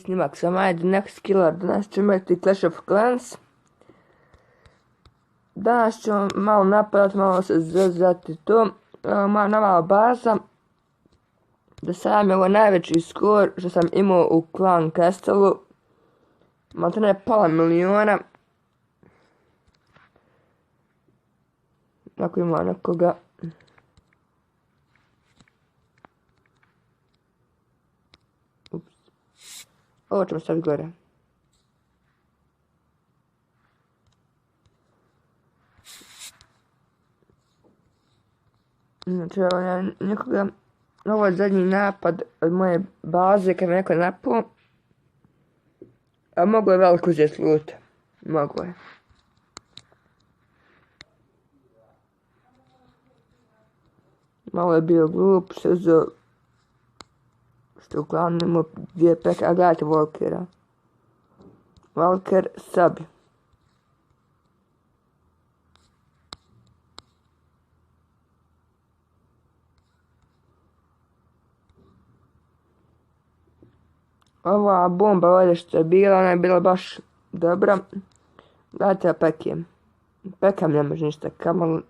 Snimak sam, ajde, next killer, danas ćemo imati Clash of Clans. Danas ćemo malo napadati, malo se zezati to. Moja nova baza. Da sam je ovo najveći skor što sam imao u Clan Castle-u. Malo ne pola miliona. Ako ima nekoga. Ups. Ovo ćemo staviti gore. Znači, evo ja nekoga, ovo je zadnji napad od moje baze kad me neko napao. A mogo je veliko uzeti loot. Mogo je. Malo je bio glup, što je uglavnom imao 2 peke, a gledajte Walkera. Walker sabi. Ova bomba ovdje što je bila, ona je bila baš dobra. Gledajte peke. Pekam ne može ništa, kamoli.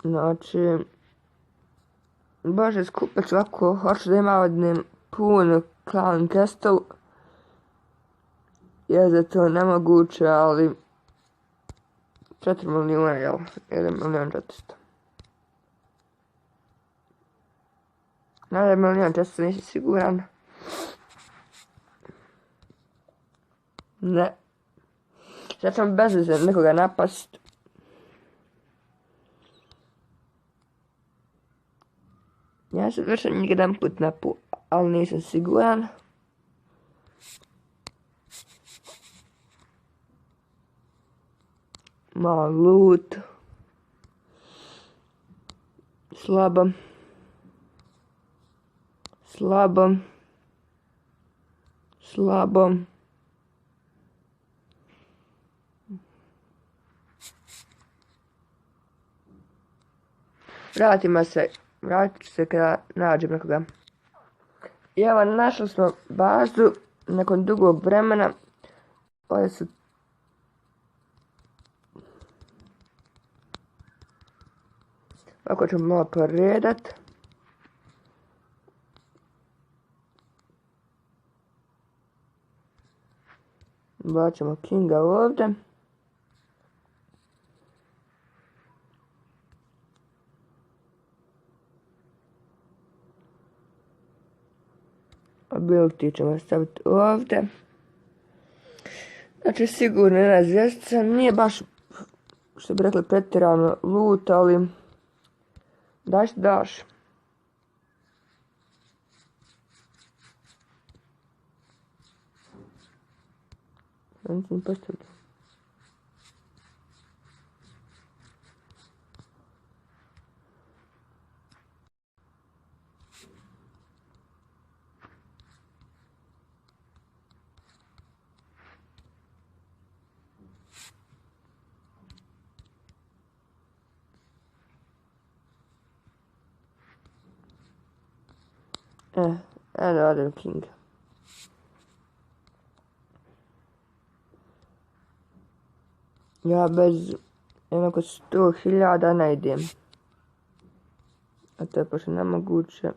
Znači, bože, skupit ću ovako, hoću da ima odnim pun Clan Castle. Je za to nemoguće, ali 4 milijuna, jel? 1 milijon 400. Na 1 milijon 400 nisam siguran. Ne. Sad ćemo bez veze nekoga napast. Ja sam već njeg jedan put napao, ali nisam siguran. Malo loot. Slabo. Slabo. Slabo. Vratit ću se kada nađem nekoga. I evo, našli smo bazu nakon dugog vremena. Ovdje su ovako ćemo malo poredat. Baćemo Kinga ovdje. Ability ćemo staviti ovdje. Znači sigurno jedna zvjezdica. Nije baš, što bi rekli, pretjerano loot, ali daš. Nisam postavio. Da odem King. Ja bez jednako 100.000 ne idem. A to je pošto nemoguće.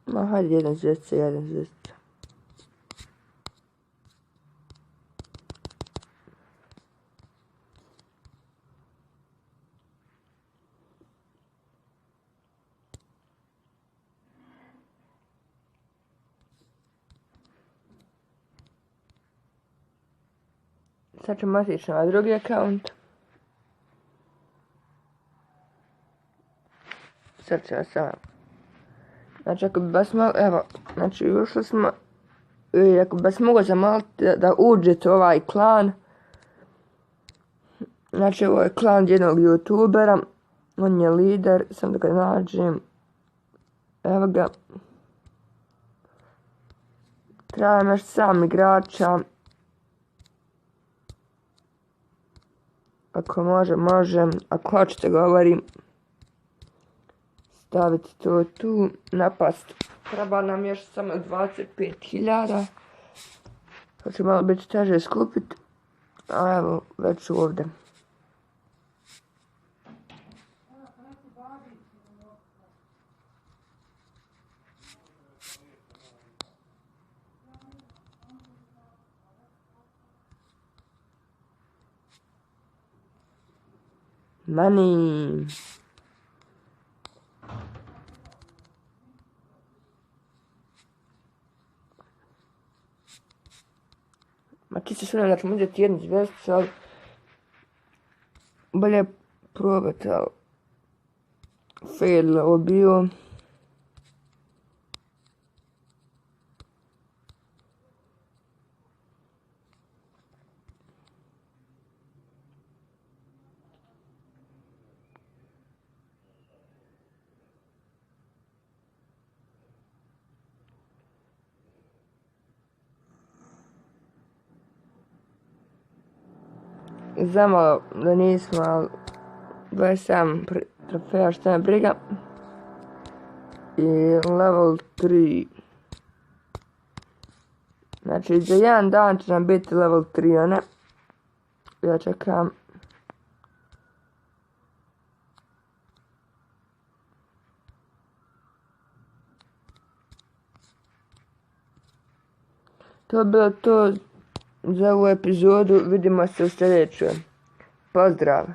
Ma hajde jedan zvjezdica. Sad ćemo otići na drugi account. Sad ćemo samo. Znači ako bi vas malo, evo, znači ušli smo. I ako bi vas mogo zamoliti da uđete u ovaj klan. Znači ovo je klan jednog youtubera. On je lider, sam da ga nađem. Evo ga. Trebam još sam igrača. Ako može, može. Ako hoćete govorim. Staviti to tu. Napast. Treba nam još samo 25.000. To će malo biti teže skupiti. A evo, već ovdje. Money. Ma ti se sumnjam da ćemo uzeti jednu zvjezdicu, ali bolje probati, ali fail ovo bio. Zamalo da nismo, ali 27 trofeja, šta me briga. I level 3. Znači za jedan dan će nam biti level 3, a ne? Ja čekam. To je bilo to za ovu epizodu. Vidimo se u sljedećoj. Pozdrav!